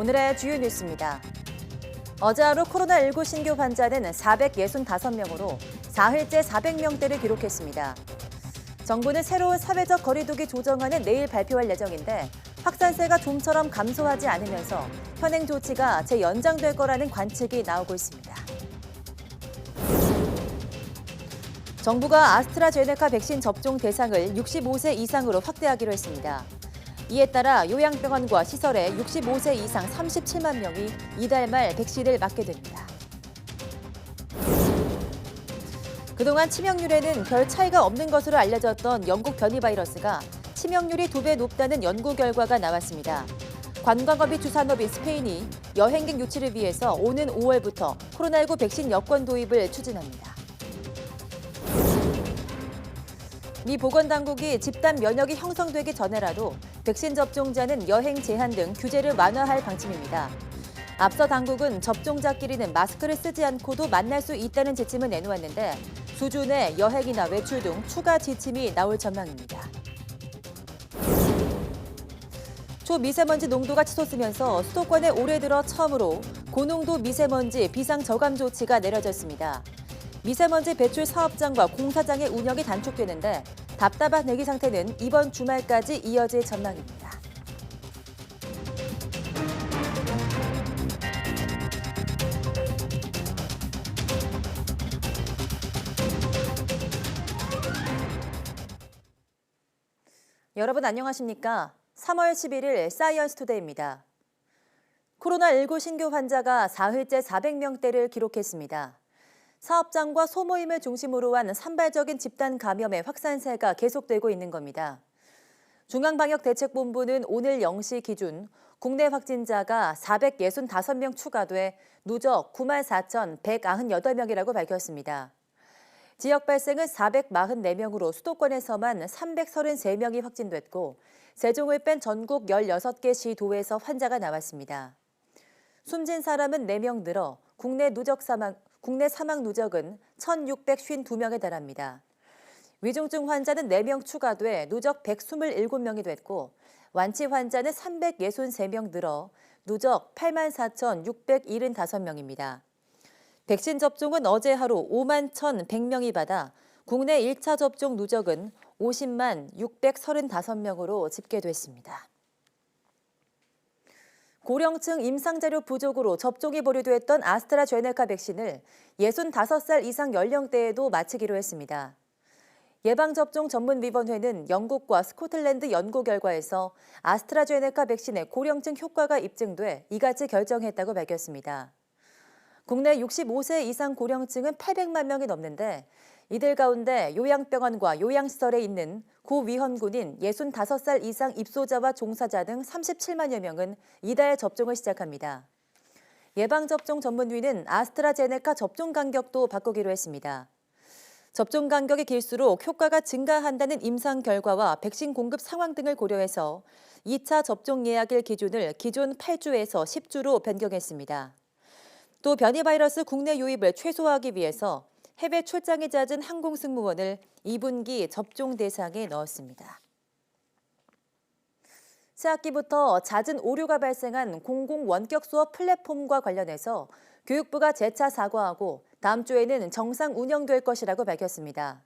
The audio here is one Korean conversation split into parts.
오늘의 주요 뉴스입니다. 어제 하루 코로나19 신규 환자는 465명으로 사흘째 400명대를 기록했습니다. 정부는 새로운 사회적 거리두기 조정안을 내일 발표할 예정인데 확산세가 좀처럼 감소하지 않으면서 현행 조치가 재연장될 거라는 관측이 나오고 있습니다. 정부가 아스트라제네카 백신 접종 대상을 65세 이상으로 확대하기로 했습니다. 이에 따라 요양병원과 시설에 65세 이상 37만 명이 이달 말 백신을 맞게 됩니다. 그동안 치명률에는 별 차이가 없는 것으로 알려졌던 영국 변이 바이러스가 치명률이 2배 높다는 연구 결과가 나왔습니다. 관광업이 주산업인 스페인이 여행객 유치를 위해서 오는 5월부터 코로나19 백신 여권 도입을 추진합니다. 미 보건당국이 집단 면역이 형성되기 전에라도 백신 접종자는 여행 제한 등 규제를 완화할 방침입니다. 앞서 당국은 접종자끼리는 마스크를 쓰지 않고도 만날 수 있다는 지침을 내놓았는데 주중에 여행이나 외출 등 추가 지침이 나올 전망입니다. 초미세먼지 농도가 치솟으면서 수도권에 올해 들어 처음으로 고농도 미세먼지 비상저감 조치가 내려졌습니다. 미세먼지 배출 사업장과 공사장의 운영이 단축되는데 답답한 대기 상태는 이번 주말까지 이어질 전망입니다. 여러분 안녕하십니까? 3월 11일 사이언스 투데이입니다. 코로나19 신규 환자가 사흘째 400명대를 기록했습니다. 사업장과 소모임을 중심으로 한 산발적인 집단 감염의 확산세가 계속되고 있는 겁니다. 중앙방역대책본부는 오늘 0시 기준 국내 확진자가 465명 추가돼 누적 94,198명이라고 밝혔습니다. 지역 발생은 444명으로 수도권에서만 333명이 확진됐고 세종을 뺀 전국 16개 시도에서 환자가 나왔습니다. 숨진 사람은 4명 늘어 국내 사망 누적은 1,652명에 달합니다. 위중증 환자는 4명 추가돼 누적 127명이 됐고 완치 환자는 363명 늘어 누적 84,675명입니다. 백신 접종은 어제 하루 5만 1,100명이 받아 국내 1차 접종 누적은 50만 635명으로 집계됐습니다. 고령층 임상자료 부족으로 접종이 보류됐던 아스트라제네카 백신을 65살 이상 연령대에도 마치기로 했습니다. 예방접종 전문위원회는 영국과 스코틀랜드 연구 결과에서 아스트라제네카 백신의 고령층 효과가 입증돼 이같이 결정했다고 밝혔습니다. 국내 65세 이상 고령층은 800만 명이 넘는데 이들 가운데 요양병원과 요양시설에 있는 고위험군인 65살 이상 입소자와 종사자 등 37만여 명은 이달 접종을 시작합니다. 예방접종 전문위는 아스트라제네카 접종 간격도 바꾸기로 했습니다. 접종 간격이 길수록 효과가 증가한다는 임상 결과와 백신 공급 상황 등을 고려해서 2차 접종 예약일 기준을 기존 8주에서 10주로 변경했습니다. 또 변이 바이러스 국내 유입을 최소화하기 위해서 해외 출장이 잦은 항공승무원을 2분기 접종 대상에 넣었습니다. 새학기부터 잦은 오류가 발생한 공공 원격 수업 플랫폼과 관련해서 교육부가 재차 사과하고 다음 주에는 정상 운영될 것이라고 밝혔습니다.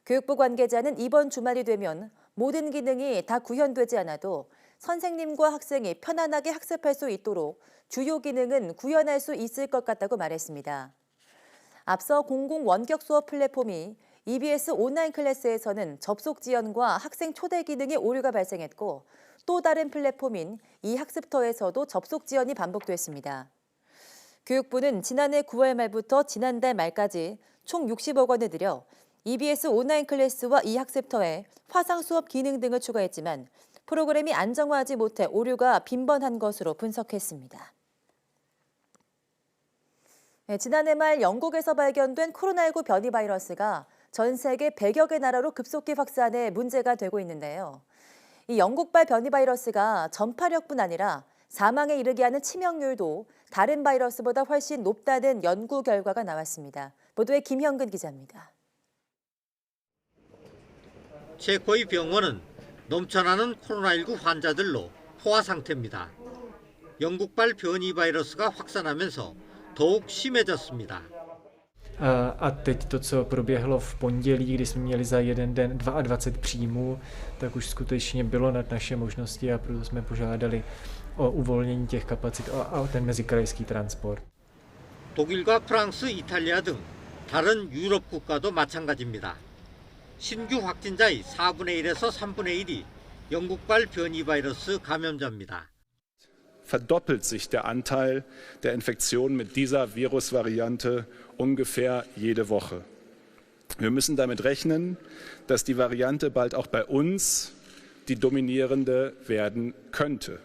교육부 관계자는 이번 주말이 되면 모든 기능이 다 구현되지 않아도 선생님과 학생이 편안하게 학습할 수 있도록 주요 기능은 구현할 수 있을 것 같다고 말했습니다. 앞서 공공 원격 수업 플랫폼이 EBS 온라인 클래스에서는 접속 지연과 학생 초대 기능에 오류가 발생했고 또 다른 플랫폼인 이학습터에서도 접속 지연이 반복됐습니다. 교육부는 지난해 9월 말부터 지난달 말까지 총 60억 원을 들여 EBS 온라인 클래스와 이학습터에 화상 수업 기능 등을 추가했지만 프로그램이 안정화하지 못해 오류가 빈번한 것으로 분석했습니다. 지난해 말 영국에서 발견된 코로나19 변이 바이러스가 전 세계 100여 개 나라로 급속히 확산해 문제가 되고 있는데요. 이 영국발 변이 바이러스가 전파력뿐 아니라 사망에 이르게 하는 치명률도 다른 바이러스보다 훨씬 높다는 연구 결과가 나왔습니다. 보도에 김형근 기자입니다. 체코의 병원은 넘쳐나는 코로나19 환자들로 포화 상태입니다. 영국발 변이 바이러스가 확산하면서 더욱 심해졌습니다. A teď to, co proběhlo v pondělí, kdy jsme měli za jeden den 22 příjmů, tak už skutečně bylo nad naše možnosti a proto jsme požádali o uvolnění těch kapacit a ten mezikrajský transport. 독일과 프랑스, 이탈리아 등 다른 유럽 국가도 마찬가지입니다. 신규 확진자의 4분의 1에서 3분의 1이 영국발 변이 바이러스 감염자입니다. Verdoppelt sich der Anteil der Infektionen mit dieser Virusvariante ungefähr jede Woche. Wir müssen damit rechnen, dass die Variante bald auch bei uns die dominierende werden könnte.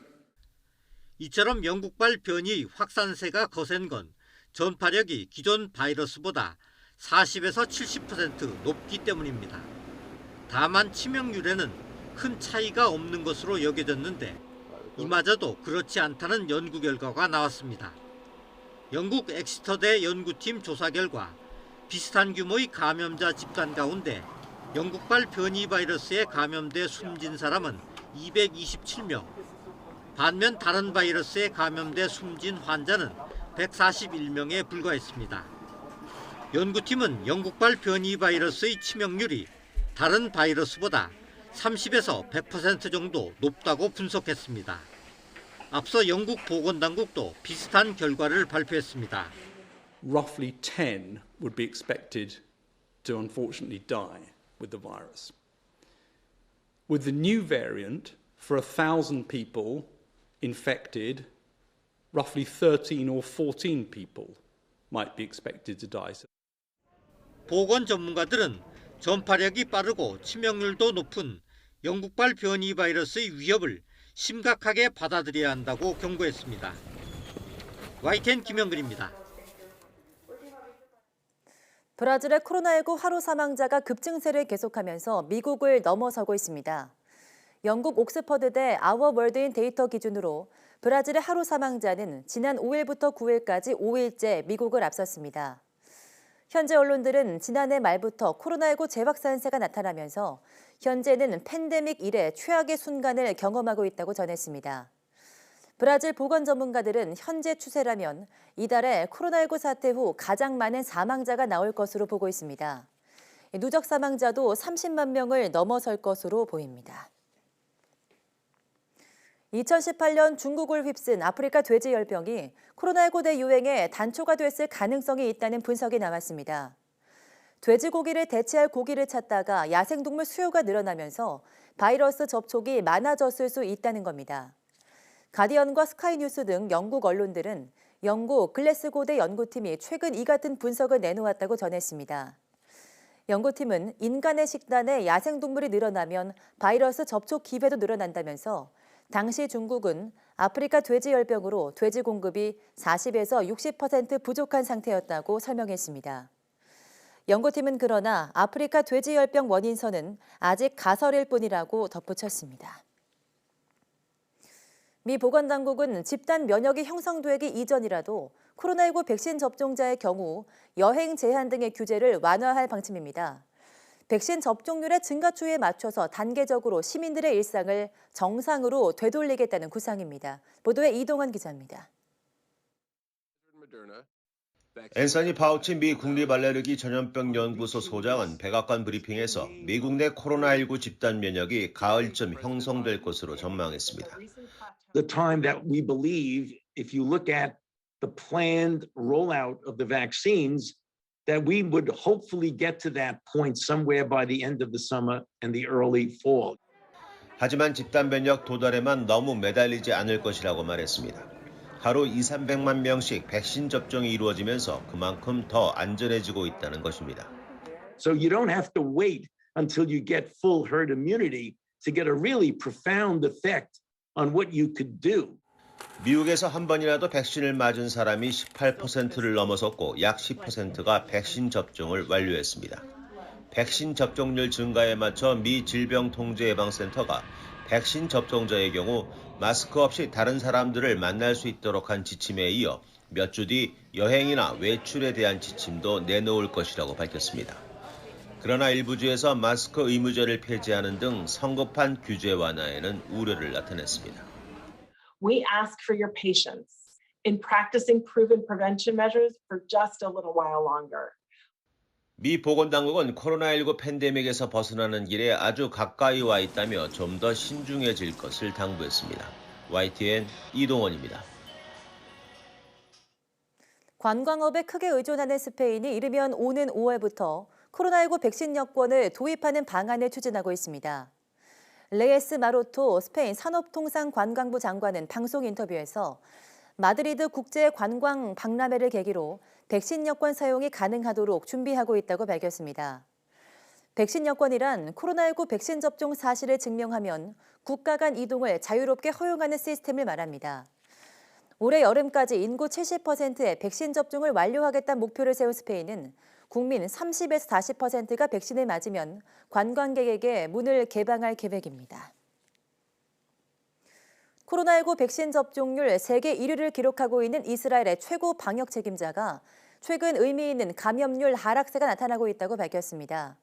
이처럼 영국발 변이 확산세가 거센 건 전파력이 기존 바이러스보다 40에서 70% 높기 때문입니다. 다만 치명률에는 큰 차이가 없는 것으로 여겨졌는데 이마저도 그렇지 않다는 연구 결과가 나왔습니다. 영국 엑시터대 연구팀 조사 결과 비슷한 규모의 감염자 집단 가운데 영국발 변이 바이러스에 감염돼 숨진 사람은 227명, 반면 다른 바이러스에 감염돼 숨진 환자는 141명에 불과했습니다. 연구팀은 영국발 변이 바이러스의 치명률이 다른 바이러스보다 30에서 100% 정도 높다고 분석했습니다. 앞서 영국 보건당국도 비슷한 결과를 발표했습니다. Roughly 10 would be expected to unfortunately die with the virus. With the new variant, for 1,000 people infected, roughly 13 or 14 people might be expected to die. 보건 전문가들은 전파력이 빠르고 치명률도 높은 영국발 변이 바이러스의 위협을 심각하게 받아들여야 한다고 경고했습니다. YTN 김영근입니다. 브라질의 코로나19 하루 사망자가 급증세를 계속하면서 미국을 넘어서고 있습니다. 영국 옥스퍼드대 아워월드인 데이터 기준으로 브라질의 하루 사망자는 지난 5일부터 9일까지 5일째 미국을 앞섰습니다. 현재 언론들은 지난해 말부터 코로나19 재확산세가 나타나면서 현재는 팬데믹 이래 최악의 순간을 경험하고 있다고 전했습니다. 브라질 보건 전문가들은 현재 추세라면 이달에 코로나19 사태 후 가장 많은 사망자가 나올 것으로 보고 있습니다. 누적 사망자도 30만 명을 넘어설 것으로 보입니다. 2018년 중국을 휩쓴 아프리카 돼지열병이 코로나19 대유행의 단초가 됐을 가능성이 있다는 분석이 나왔습니다. 돼지고기를 대체할 고기를 찾다가 야생동물 수요가 늘어나면서 바이러스 접촉이 많아졌을 수 있다는 겁니다. 가디언과 스카이뉴스 등 영국 언론들은 영국 글래스고대 연구팀이 최근 이 같은 분석을 내놓았다고 전했습니다. 연구팀은 인간의 식단에 야생동물이 늘어나면 바이러스 접촉 기회도 늘어난다면서 당시 중국은 아프리카 돼지열병으로 돼지 공급이 40에서 60% 부족한 상태였다고 설명했습니다. 연구팀은 그러나 아프리카 돼지열병 원인선은 아직 가설일 뿐이라고 덧붙였습니다. 미 보건당국은 집단 면역이 형성되기 이전이라도 코로나19 백신 접종자의 경우 여행 제한 등의 규제를 완화할 방침입니다. 백신 접종률의 증가 추이에 맞춰서 단계적으로 시민들의 일상을 정상으로 되돌리겠다는 구상입니다. 보도에 이동환 기자입니다. 앤서니 파우치 미 국립알레르기 전염병 연구소 소장은 백악관 브리핑에서 미국 내 코로나19 집단 면역이 가을쯤 형성될 것으로 전망했습니다. The time that we believe, if you look at the planned rollout of the vaccines, that we would hopefully get to that point somewhere by the end of the summer and the early fall. 하지만 집단 면역 도달에만 너무 매달리지 않을 것이라고 말했습니다. 하루 200~300만 명씩 백신 접종이 이루어지면서 그만큼 더 안전해지고 있다는 것입니다. So you don't have to wait until you get full herd immunity to get a really profound effect on what you could do. 미국에서 한 번이라도 백신을 맞은 사람이 18%를 넘어섰고 약 10%가 백신 접종을 완료했습니다. 백신 접종률 증가에 맞춰 미 질병통제예방센터가 백신 접종자의 경우 마스크 없이 다른 사람들을 만날 수 있도록 한 지침에 이어 몇 주 뒤 여행이나 외출에 대한 지침도 내놓을 것이라고 밝혔습니다. 그러나 일부 주에서 마스크 의무제를 폐지하는 등 성급한 규제 완화에는 우려를 나타냈습니다. we ask for your patience in practicing proven prevention measures for just a little while longer. 미 보건당국은 코로나19 팬데믹에서 벗어나는 길에 아주 가까이 와 있다며 좀 더 신중해질 것을 당부했습니다. YTN 이동원입니다. 관광업에 크게 의존하는 스페인이 이르면 오는 5월부터 코로나19 백신 여권을 도입하는 방안을 추진하고 있습니다. 레에스 마로토 스페인 산업통상관광부 장관은 방송 인터뷰에서 마드리드 국제관광 박람회를 계기로 백신 여권 사용이 가능하도록 준비하고 있다고 밝혔습니다. 백신 여권이란 코로나19 백신 접종 사실을 증명하면 국가 간 이동을 자유롭게 허용하는 시스템을 말합니다. 올해 여름까지 인구 70%의 백신 접종을 완료하겠다는 목표를 세운 스페인은 국민 30에서 40%가 백신을 맞으면 관광객에게 문을 개방할 계획입니다. 코로나19 백신 접종률 세계 1위를 기록하고 있는 이스라엘의 최고 방역 책임자가 최근 의미 있는 감염률 하락세가 나타나고 있다고 밝혔습니다.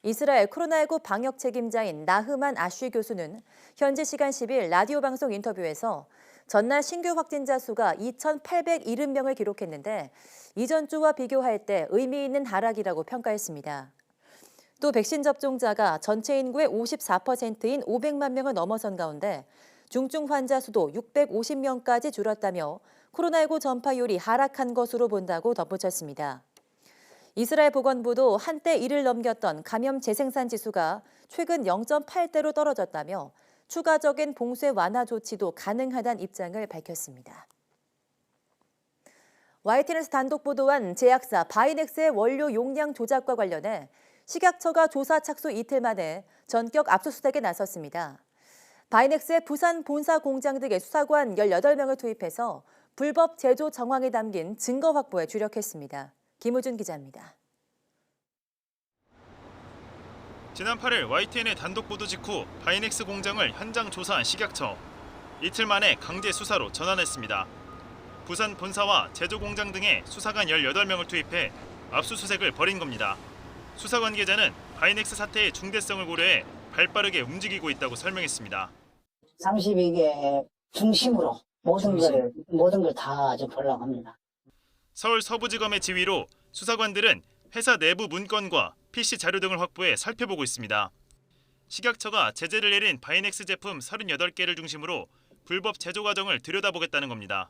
이스라엘 코로나19 방역 책임자인 나흐만 아쉬 교수는 현지 시간 10일 라디오 방송 인터뷰에서 전날 신규 확진자 수가 2,870명을 기록했는데 이전 주와 비교할 때 의미 있는 하락이라고 평가했습니다. 또 백신 접종자가 전체 인구의 54%인 500만 명을 넘어선 가운데 중증 환자 수도 650명까지 줄었다며 코로나19 전파율이 하락한 것으로 본다고 덧붙였습니다. 이스라엘 보건부도 한때 1을 넘겼던 감염 재생산 지수가 최근 0.8대로 떨어졌다며 추가적인 봉쇄 완화 조치도 가능하다는 입장을 밝혔습니다. YTN에서 단독 보도한 제약사 바이넥스의 원료 용량 조작과 관련해 식약처가 조사 착수 이틀 만에 전격 압수수색에 나섰습니다. 바이넥스의 부산 본사 공장 등의 수사관 18명을 투입해서 불법 제조 정황이 담긴 증거 확보에 주력했습니다. 김우준 기자입니다. 지난 8일 YTN의 단독 보도 직후 바이넥스 공장을 현장 조사한 식약처. 이틀 만에 강제 수사로 전환했습니다. 부산 본사와 제조 공장 등의 수사관 18명을 투입해 압수수색을 벌인 겁니다. 수사 관계자는 바이넥스 사태의 중대성을 고려해 발빠르게 움직이고 있다고 설명했습니다. 32개 중심으로 모든 걸 다 보려고 합니다. 서울 서부지검의 지휘로 수사관들은 회사 내부 문건과 PC 자료 등을 확보해 살펴보고 있습니다. 식약처가 제재를 내린 바이넥스 제품 38개를 중심으로 불법 제조 과정을 들여다보겠다는 겁니다.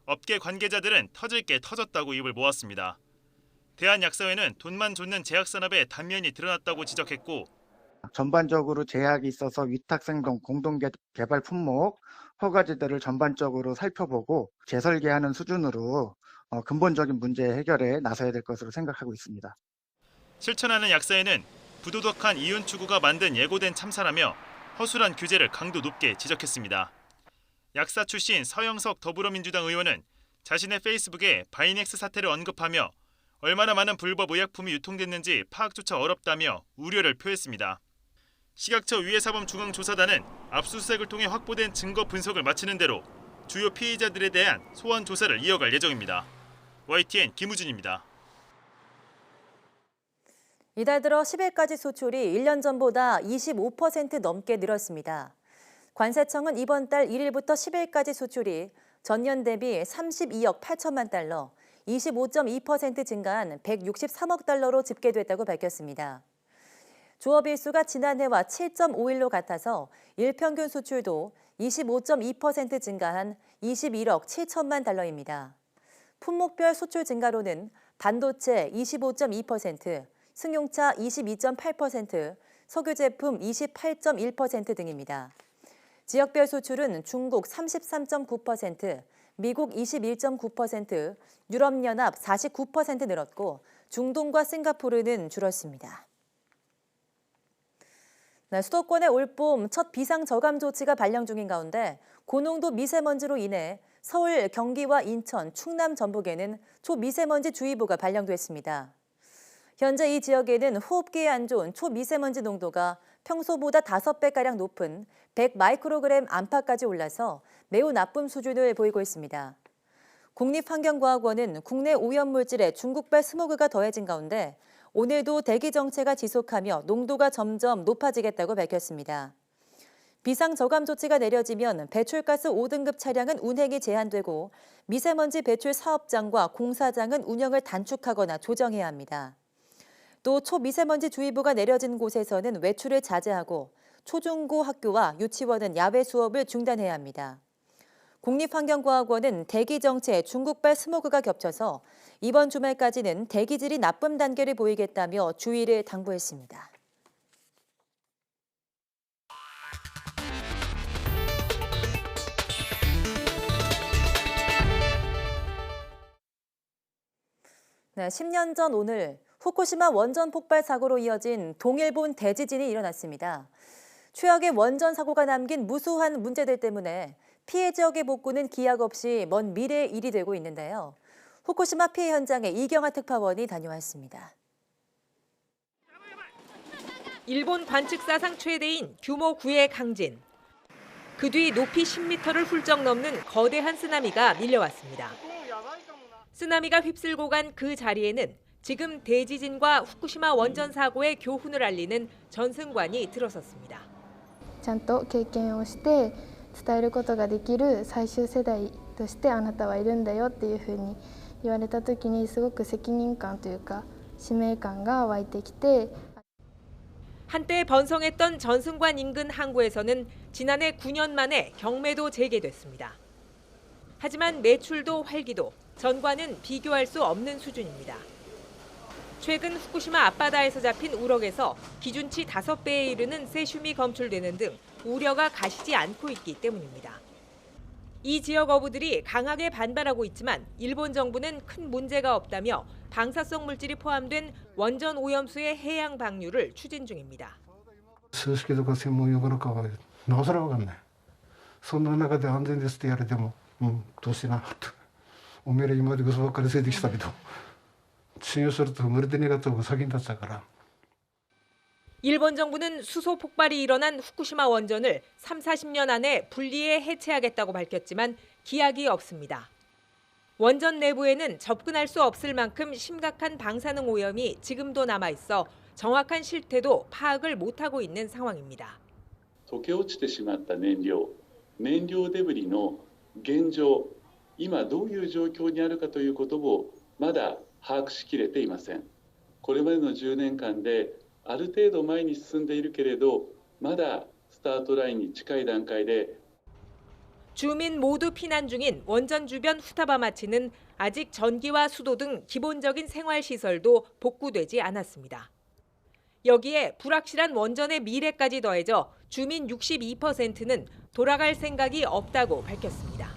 업계 관계자들은 터질 게 터졌다고 입을 모았습니다. 대한약사회는 돈만 줬는 제약산업의 단면이 드러났다고 지적했고 전반적으로 제약이 있어서 위탁생동 공동개발 품목 허가지들을 전반적으로 살펴보고 재설계하는 수준으로 근본적인 문제 해결에 나서야 될 것으로 생각하고 있습니다. 실천하는 약사회는 부도덕한 이윤 추구가 만든 예고된 참사라며 허술한 규제를 강도 높게 지적했습니다. 약사 출신 서영석 더불어민주당 의원은 자신의 페이스북에 바이넥스 사태를 언급하며 얼마나 많은 불법 의약품이 유통됐는지 파악조차 어렵다며 우려를 표했습니다. 식약처 위해사범중앙조사단은 압수수색을 통해 확보된 증거 분석을 마치는 대로 주요 피의자들에 대한 소환 조사를 이어갈 예정입니다. YTN 김우준입니다. 이달 들어 10일까지 수출이 1년 전보다 25% 넘게 늘었습니다. 관세청은 이번 달 1일부터 10일까지 수출이 전년 대비 32억 8천만 달러, 25.2% 증가한 163억 달러로 집계됐다고 밝혔습니다. 조업 일수가 지난해와 7.5일로 같아서 일평균 수출도 25.2% 증가한 21억 7천만 달러입니다. 품목별 수출 증가로는 반도체 25.2%, 승용차 22.8%, 석유 제품 28.1% 등입니다. 지역별 수출은 중국 33.9%, 미국 21.9%, 유럽연합 49% 늘었고 중동과 싱가포르는 줄었습니다. 수도권의 올봄 첫 비상저감 조치가 발령 중인 가운데 고농도 미세먼지로 인해 서울, 경기와 인천, 충남, 전북에는 초미세먼지 주의보가 발령됐습니다. 현재 이 지역에는 호흡기에 안 좋은 초미세먼지 농도가 평소보다 5배가량 높은 100마이크로그램 안팎까지 올라서 매우 나쁨 수준을 보이고 있습니다. 국립환경과학원은 국내 오염물질에 중국발 스모그가 더해진 가운데 오늘도 대기 정체가 지속하며 농도가 점점 높아지겠다고 밝혔습니다. 비상저감 조치가 내려지면 배출가스 5등급 차량은 운행이 제한되고 미세먼지 배출 사업장과 공사장은 운영을 단축하거나 조정해야 합니다. 또 초미세먼지 주의보가 내려진 곳에서는 외출을 자제하고 초중고 학교와 유치원은 야외 수업을 중단해야 합니다. 국립환경과학원은 대기 정체 중국발 스모그가 겹쳐서 이번 주말까지는 대기질이 나쁨 단계를 보이겠다며 주의를 당부했습니다. 네, 10년 전 오늘 후쿠시마 원전 폭발 사고로 이어진 동일본 대지진이 일어났습니다. 최악의 원전 사고가 남긴 무수한 문제들 때문에 피해 지역의 복구는 기약 없이 먼 미래의 일이 되고 있는데요. 후쿠시마 피해 현장에 이경아 특파원이 다녀왔습니다. 일본 관측 사상 최대인 규모 9의 강진. 그 뒤 높이 10m를 훌쩍 넘는 거대한 쓰나미가 밀려왔습니다. 쓰나미가 휩쓸고 간 그 자리에는 지금 대지진과 후쿠시마 원전 사고의 교훈을 알리는 전승관이 들어섰습니다. ちゃんと経験をして伝えることができる最終世代としてあなたはいるんだよっていうふうに言われた時にすごく責任感というか使命感が湧いてきて 한때 번성했던 전승관 인근 항구에서는 지난해 9년 만에 경매도 재개됐습니다. 하지만 매출도 활기도 전과는 비교할 수 없는 수준입니다. 최근 후쿠시마 앞바다에서 잡힌 우럭에서 기준치 5배에 이르는 세슘이 검출되는 등 우려가 가시지 않고 있기 때문입니다. 이 지역 어부들이 강하게 반발하고 있지만 일본 정부는 큰 문제가 없다며 방사성 물질이 포함된 원전 오염수의 해양 방류를 추진 중입니다. 数式とか専門用語なんかはなおさら分かんない。そんな中で安全ですって言われても、どうしてなと。おめえら今まで嘘ばっかりついてきたけど、信用すると無理でねがと先に立っちゃうから。 일본 정부는 수소 폭발이 일어난 후쿠시마 원전을 3, 40년 안에 분리해 해체하겠다고 밝혔지만 기약이 없습니다. 원전 내부에는 접근할 수 없을 만큼 심각한 방사능 오염이 지금도 남아 있어 정확한 실태도 파악을 못하고 있는 상황입니다. 溶け落ちてしまった燃料デブリの現状、今どういう状況にあるかということもまだ把握しきれていません。これまでの10年間である程度前に進んでいるけれど、まだスタートラインに近い段階で 주민 모두 피난 중인 원전 주변 후타바마치는 아직 전기와 수도 등 기본적인 생활시설도 복구되지 않았습니다. 여기에 불확실한 원전의 미래까지 더해져 주민 62%는 돌아갈 생각이 없다고 밝혔습니다.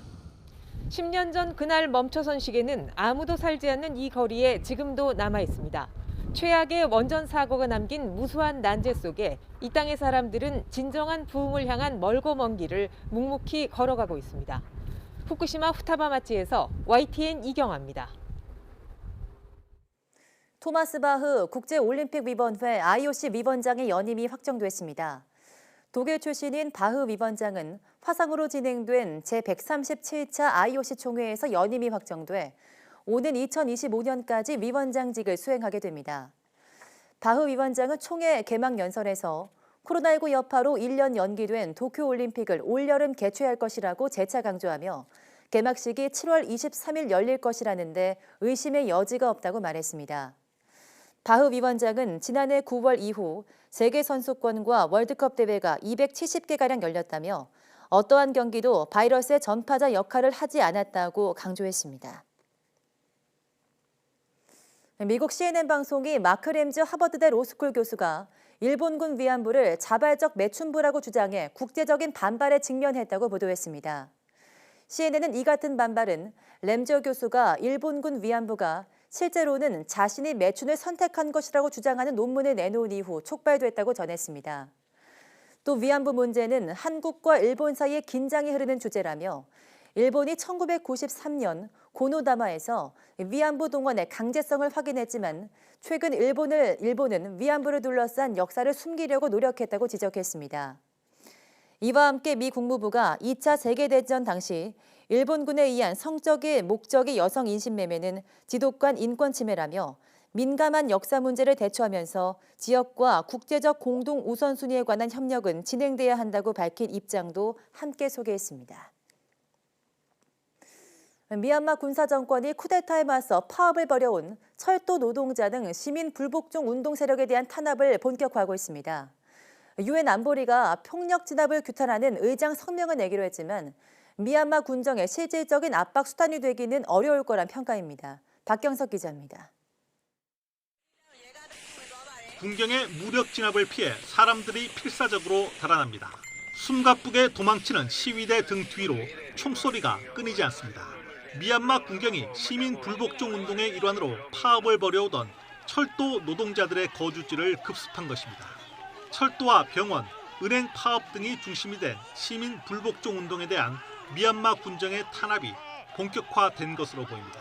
10년 전 그날 멈춰선 시계는 아무도 살지 않는 이 거리에 지금도 남아 있습니다. 최악의 원전 사고가 남긴 무수한 난제 속에 이 땅의 사람들은 진정한 부흥을 향한 멀고 먼 길을 묵묵히 걸어가고 있습니다. 후쿠시마 후타바마치에서 YTN 이경아입니다. 토마스 바흐 국제올림픽위원회 IOC 위원장의 연임이 확정됐습니다. 독일 출신인 바흐 위원장은 화상으로 진행된 제137차 IOC 총회에서 연임이 확정돼 오는 2025년까지 위원장직을 수행하게 됩니다. 바흐 위원장은 총회 개막 연설에서 코로나19 여파로 1년 연기된 도쿄올림픽을 올여름 개최할 것이라고 재차 강조하며 개막식이 7월 23일 열릴 것이라는데 의심의 여지가 없다고 말했습니다. 바흐 위원장은 지난해 9월 이후 세계선수권과 월드컵 대회가 270개가량 열렸다며 어떠한 경기도 바이러스의 전파자 역할을 하지 않았다고 강조했습니다. 미국 CNN 방송이 마크 램즈 하버드대 로스쿨 교수가 일본군 위안부를 자발적 매춘부라고 주장해 국제적인 반발에 직면했다고 보도했습니다. CNN은 이 같은 반발은 램즈 교수가 일본군 위안부가 실제로는 자신이 매춘을 선택한 것이라고 주장하는 논문을 내놓은 이후 촉발됐다고 전했습니다. 또 위안부 문제는 한국과 일본 사이에 긴장이 흐르는 주제라며 일본이 1993년 고노다마에서 위안부 동원의 강제성을 확인했지만 최근 일본은 위안부를 둘러싼 역사를 숨기려고 노력했다고 지적했습니다. 이와 함께 미 국무부가 2차 세계대전 당시 일본군에 의한 성적인 목적의 여성 인신매매는 지독한 인권 침해라며 민감한 역사 문제를 대처하면서 지역과 국제적 공동 우선순위에 관한 협력은 진행돼야 한다고 밝힌 입장도 함께 소개했습니다. 미얀마 군사 정권이 쿠데타에 맞서 파업을 벌여온 철도 노동자 등 시민 불복종 운동 세력에 대한 탄압을 본격화하고 있습니다. 유엔 안보리가 폭력 진압을 규탄하는 의장 성명을 내기로 했지만 미얀마 군정의 실질적인 압박 수단이 되기는 어려울 거란 평가입니다. 박경석 기자입니다. 군경의 무력 진압을 피해 사람들이 필사적으로 달아납니다. 숨가쁘게 도망치는 시위대 등 뒤로 총소리가 끊이지 않습니다. 미얀마 군경이 시민 불복종 운동의 일환으로 파업을 벌여오던 철도 노동자들의 거주지를 급습한 것입니다. 철도와 병원, 은행 파업 등이 중심이 된 시민 불복종 운동에 대한 미얀마 군정의 탄압이 본격화된 것으로 보입니다.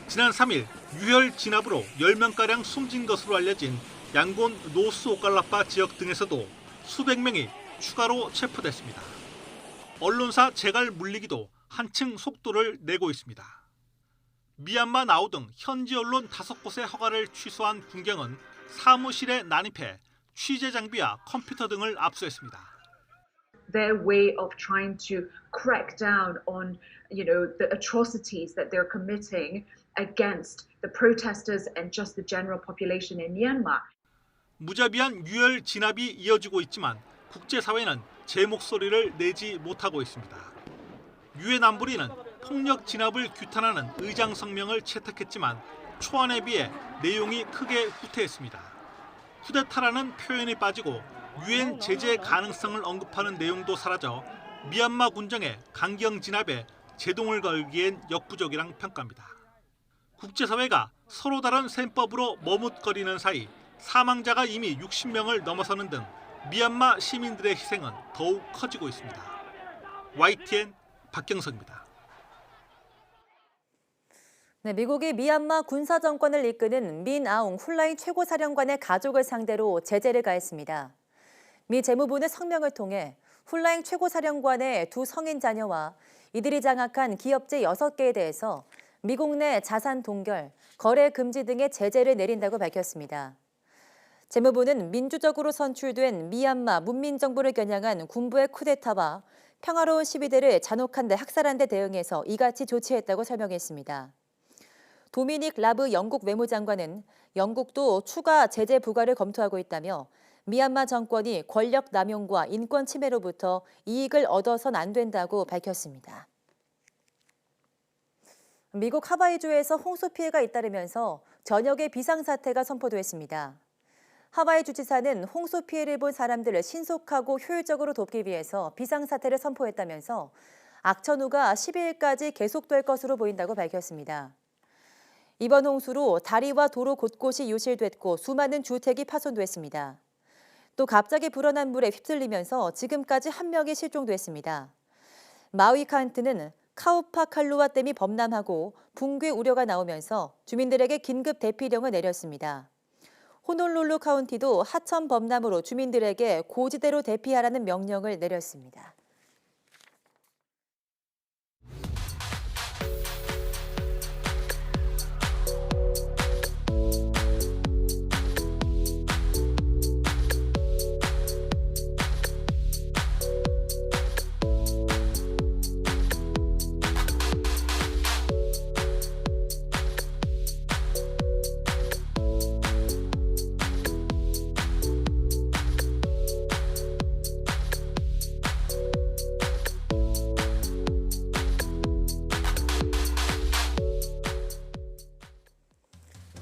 지난 3일 유혈 진압으로 10명가량 숨진 것으로 알려진 양곤 노스 오칼라파 지역 등에서도 수백 명이 추가로 체포됐습니다. 언론사 재갈 물리기도 한층 속도를 내고 있습니다. 미얀마 나우 등 현지 언론 5곳의 허가를 취소한 군경은 사무실에 난입해 취재 장비와 컴퓨터 등을 압수했습니다. Their way of trying to crack down on, the atrocities that they're committing against the protesters and just the general population in Myanmar. 무자비한 유혈 진압이 이어지고 있지만 국제사회는 제 목소리를 내지 못하고 있습니다. 유엔 안보리는 폭력 진압을 규탄하는 의장 성명을 채택했지만 초안에 비해 내용이 크게 후퇴했습니다. 쿠데타라는 표현이 빠지고 유엔 제재 가능성을 언급하는 내용도 사라져 미얀마 군정의 강경 진압에 제동을 걸기엔 역부족이란 평가입니다. 국제사회가 서로 다른 셈법으로 머뭇거리는 사이 사망자가 이미 60명을 넘어서는 등 미얀마 시민들의 희생은 더욱 커지고 있습니다. YTN 박경석입니다. 네, 미국이 미얀마 군사 정권을 이끄는 민 아웅 훌라잉 최고사령관의 가족을 상대로 제재를 가했습니다. 미 재무부는 성명을 통해 훌라잉 최고사령관의 2 성인 자녀와 이들이 장악한 기업체 6개에 대해서 미국 내 자산 동결, 거래 금지 등의 제재를 내린다고 밝혔습니다. 재무부는 민주적으로 선출된 미얀마 문민정부를 겨냥한 군부의 쿠데타와 평화로운 시위대를 잔혹한 데 학살한 데 대응해서 이같이 조치했다고 설명했습니다. 도미닉 라브 영국 외무장관은 영국도 추가 제재 부과를 검토하고 있다며 미얀마 정권이 권력 남용과 인권 침해로부터 이익을 얻어선 안 된다고 밝혔습니다. 미국 하와이주에서 홍수 피해가 잇따르면서 전역에 비상사태가 선포됐습니다. 하와이 주지사는 홍수 피해를 본 사람들을 신속하고 효율적으로 돕기 위해서 비상사태를 선포했다면서 악천후가 12일까지 계속될 것으로 보인다고 밝혔습니다. 이번 홍수로 다리와 도로 곳곳이 유실됐고 수많은 주택이 파손됐습니다. 또 갑자기 불어난 물에 휩쓸리면서 지금까지 1명이 실종됐습니다. 마우이 카운티는 카우파칼루아 댐이 범람하고 붕괴 우려가 나오면서 주민들에게 긴급 대피령을 내렸습니다. 호놀룰루 카운티도 하천 범람으로 주민들에게 고지대로 대피하라는 명령을 내렸습니다.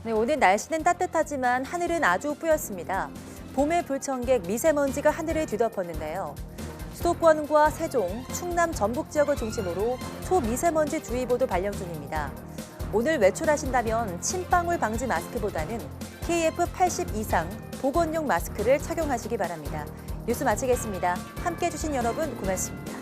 네, 오늘 날씨는 따뜻하지만 하늘은 아주 뿌였습니다. 봄의 불청객 미세먼지가 하늘을 뒤덮었는데요. 수도권과 세종, 충남, 전북 지역을 중심으로 초미세먼지 주의보도 발령 중입니다. 오늘 외출하신다면 침방울 방지 마스크보다는 KF80 이상 보건용 마스크를 착용하시기 바랍니다. 뉴스 마치겠습니다. 함께해 주신 여러분 고맙습니다.